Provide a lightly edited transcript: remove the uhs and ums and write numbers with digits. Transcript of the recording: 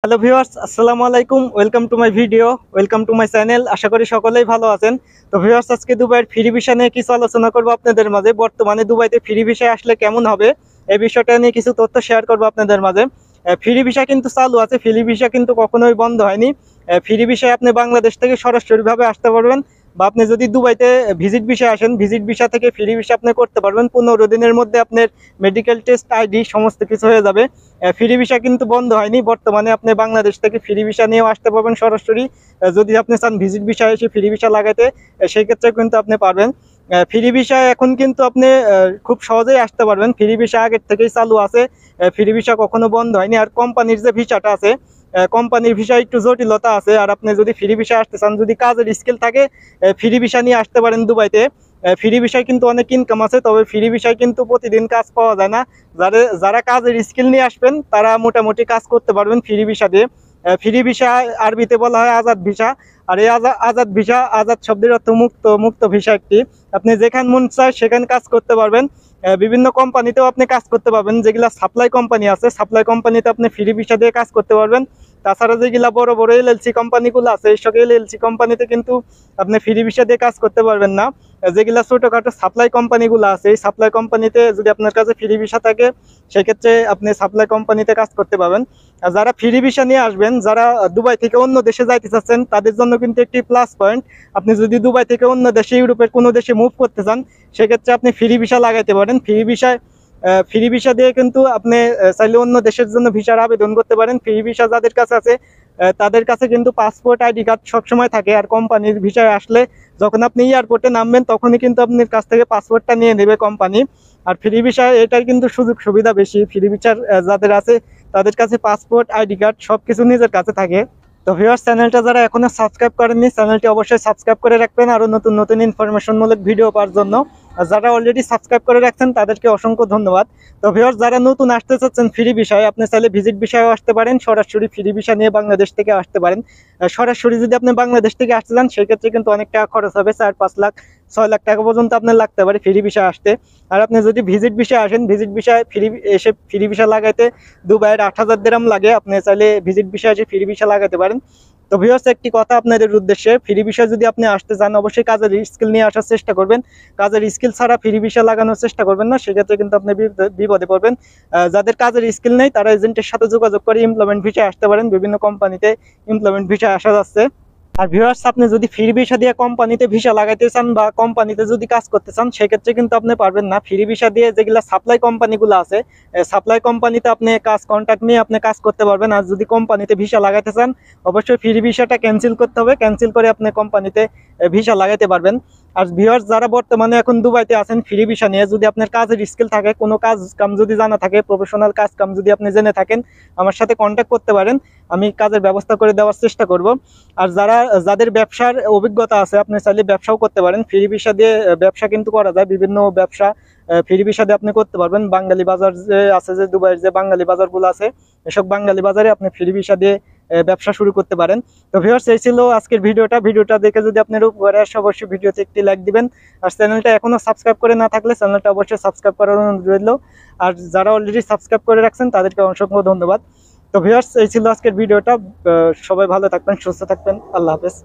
Hello viewers, আসসালামু আলাইকুম। Welcome to my video, welcome to my channel. আশা করি সকলেই ভালো আছেন। তো ভিউয়ার্স, আজকে দুবাইয়ের ফ্রি ভিসা নিয়ে কিছু আলোচনা করব আপনাদের মাঝে। বর্তমানে দুবাইতে ফ্রি ভিসা আসলে কেমন হবে এই বিষয়টা নিয়ে কিছু তথ্য শেয়ার করব আপনাদের মাঝে। ফ্রি ভিসা কিন্তু চালু আছে, ফ্রি ভিসা কিন্তু কখনোই বন্ধ হয়নি। ফ্রি ভিসায় আপনি বাংলাদেশ থেকে সরাসরিভাবে আসতে পারবেন, বা আপনি যদি দুবাইতে ভিজিট ভিসায় আসেন, ভিজিট ভিসা থেকে ফ্রি ভিসা আপনি করতে পারবেন। 15 দিনের মধ্যে আপনার মেডিকেল টেস্ট, আইডি সমস্ত কিছু হয়ে যাবে। ফ্রি ভিসা কিন্তু বন্ধ হয়নি। বর্তমানে আপনি বাংলাদেশ থেকে ফ্রি ভিসা নিয়েও আসতে পারবেন সরাসরি। যদি আপনি চান ভিজিট ভিসা এসে ফ্রি ভিসা লাগাতে, সেই ক্ষেত্রে কিন্তু আপনি পারবেন। ফ্রি ভিসা এখন কিন্তু আপনি খুব সহজেই আসতে পারবেন। ফ্রি ভিসা আগের থেকেই চালু আছে, ফ্রি ভিসা কখনো বন্ধ হয়নি। আর কোম্পানির যে ভিসাটা আছে, কোম্পানির ভিসা একটু জটিলতা আছে। আর আপনি যদি ফ্রি ভিসা আসতে চান, যদি কাজের স্কিল থাকে, ফ্রি ভিসা নিয়ে আসতে পারেন দুবাইতে। ফ্রি ভিসায় কিন্তু অনেক ইনকাম আছে, তবে ফ্রি ভিসায় কিন্তু প্রতিদিন কাজ পাওয়া যায় না। যারা কাজের স্কিল নিয়ে আসবেন তারা মোটামুটি কাজ করতে পারবেন ফ্রি ভিসা দিয়ে। ফ্রি ভিসা আরবিতে বলা হয় আজাদ ভিসা। আর এই আজাদ ভিসা, আজাদ শব্দের অর্থ মুক্ত, মুক্ত ভিসা একটি। আপনি যেখানে মন চায় সেখানে কাজ করতে পারবেন। বিভিন্ন কোম্পানিতেও আপনি কাজ করতে পারবেন। যেগুলা সাপ্লাই কোম্পানি আছে, সাপ্লাই কোম্পানিতে আপনি ফ্রি ভিসা দিয়ে কাজ করতে পারবেন। তাছাড়া যেগুলা বড় বড় এলএলসি কোম্পানিগুলো আছে, এইসব এলএলসি কোম্পানিতে কিন্তু আপনি ফ্রি ভিসা দিয়ে কাজ করতে পারবেন না। যেগুলা ছোটখাটো সাপ্লাই কোম্পানিগুলো আছে, এই সাপ্লাই কোম্পানিতে যদি আপনার কাছে ফ্রি ভিসা থাকে, সেক্ষেত্রে আপনি সাপ্লাই কোম্পানিতে কাজ করতে পারবেন। আর যারা ফ্রি ভিসা নিয়ে আসবেন, যারা দুবাই থেকে অন্য দেশে যাইতে চাচ্ছেন, তাদের জন্য কিন্তু একটি প্লাস পয়েন্ট। আপনি যদি দুবাই থেকে অন্য দেশে, ইউরোপের কোনো দেশে মুভ করতে চান, সেক্ষেত্রে আপনি ফ্রি ভিসা লাগাইতে পারেন। ফ্রি ভিসা দিয়ে কিন্তু আপনি চাইলে অন্য দেশের জন্য ভিসার আবেদন করতে পারেন। ফ্রি ভিসা যাদের কাছে আছে, তাদের কাছে কিন্তু পাসপোর্ট, আইডি কার্ড সবসময় থাকে। আর কোম্পানির ভিসায় আসলে যখন আপনি এয়ারপোর্টে নামবেন, তখনই কিন্তু আপনার কাছ থেকে পাসপোর্টটা নিয়ে নেবে কোম্পানি। আর ফ্রি ভিসায় এটার কিন্তু সুযোগ সুবিধা বেশি। ফ্রি ভিসার যাদের আছে, তাদের কাছে পাসপোর্ট, আইডি কার্ড সবকিছু নিজের কাছে থাকে। তো ভিউয়ার্স, চ্যানেলটা যারা এখনো সাবস্ক্রাইব করেননি, চ্যানেলটি অবশ্যই সাবস্ক্রাইব করে রাখবেন আরো নতুন নতুন ইনফরমেশনমূলক ভিডিও পাওয়ার জন্য। আর যারা অলরেডি সাবস্ক্রাইব করে রাখছেন, তাদেরকে অসংখ্য ধন্যবাদ। তো ভিউয়ার্স, যারা নতুন আসতে চাচ্ছেন ফ্রি ভিসায়, আপনি চাইলে ভিজিট ভিসায়ও আসতে পারেন, সরাসরি ফ্রি ভিসা নিয়ে বাংলাদেশ থেকে আসতে পারেন। সরাসরি যদি আপনি বাংলাদেশ থেকে আসতে চান, সেক্ষেত্রে কিন্তু অনেক টাকা খরচ হবে। 4-5 লাখ, 6 লাখ টাকা পর্যন্ত আপনার লাগতে পারে ফ্রি ভিসা আসতে। আর আপনি যদি ভিজিট ভিসায় আসেন, ভিজিট ভিসায় ফ্রি ভিসা লাগাইতে দুবাইয়ের 8,000 দিরহাম লাগে। আপনি চাইলে ভিজিট ভিসা এসে ফ্রি ভিসা লাগাতে পারেন। তো ভিউয়ার্স, একটি কথা আপনাদের উদ্দেশ্যে, ফ্রি ভিসা যদি আপনি আসতে চান, অবশ্যই কাজের স্কিল নিয়ে আসার চেষ্টা করবেন। কাজের স্কিল ছাড়া ফ্রি ভিসা লাগানোর চেষ্টা করবেন না, সেক্ষেত্রে কিন্তু আপনি বিপদে পড়বেন। যাদের কাজের স্কিল নেই, তারা এজেন্টের সাথে যোগাযোগ করে এমপ্লয়মেন্ট ভিসা আসতে পারেন। বিভিন্ন কোম্পানিতে এমপ্লয়মেন্ট ভিসা আসা যাচ্ছে। আর ভিউয়ার্স, আপনি যদি ফ্রি ভিসা দিয়ে কোম্পানিতে ভিসা লাগাইতে চান বা কোম্পানিতে যদি কাজ করতে চান, সেক্ষেত্রে কিন্তু আপনি পারবেন না। ফ্রি ভিসা দিয়ে যেগুলা সাপ্লাই কোম্পানিগুলো আছে, সাপ্লাই কোম্পানিতে আপনি কাজ কন্ট্রাক্ট নিয়ে আপনি কাজ করতে পারবেন। আর যদি কোম্পানিতে ভিসা লাগাইতে চান, অবশ্যই ফ্রি ভিসাটা ক্যান্সেল করতে হবে। ক্যান্সেল করে আপনি কোম্পানিতে ভিসা লাগাইতে পারবেন। আর ভিউয়ার্স, যারা বর্তমানে এখন দুবাইতে আছেন ফ্রি ভিসা নিয়ে, যদি আপনার কাজের স্কিল থাকে, কোনো কাজ কাম যদি জানা থাকে, প্রফেশনাল কাজ কাম যদি আপনি জেনে থাকেন, আমার সাথে কন্ট্যাক্ট করতে পারেন। আমি কাজের ব্যবস্থা করে দেওয়ার চেষ্টা করব। আর যাদের ব্যবসার অভিজ্ঞতা আছে, আপনি চাইলে ব্যবসাও করতে পারেন। ফ্রি ভিসা দিয়ে ব্যবসা কিন্তু করা যায়, বিভিন্ন ব্যবসা ফ্রি ভিসা দিয়ে আপনি করতে পারবেন। বাঙালি বাজার যে আছে, যে দুবাইয়ের যে বাঙালি বাজারগুলো আছে, এসব বাঙালি বাজারে আপনি ফ্রি ভিসা দিয়ে ব্যবসা শুরু করতে পারেন। তো ভিউয়ার্স, এই ছিল আজকের ভিডিওটা দেখে যদি আপনার উপকারে আসে, অবশ্যই ভিডিওতে একটি লাইক দিবেন। আর চ্যানেলটা এখনো সাবস্ক্রাইব করে না থাকলে, চ্যানেলটা অবশ্যই সাবস্ক্রাইব করার অনুরোধ রইল। আর যারা অলরেডি সাবস্ক্রাইব করে রাখছেন, তাদেরকে অসংখ্য ধন্যবাদ। তো ভিউয়ার্স, এই ছিল আজকের ভিডিওটা। সবাই ভালো থাকবেন, সুস্থ থাকবেন। আল্লাহ হাফেজ।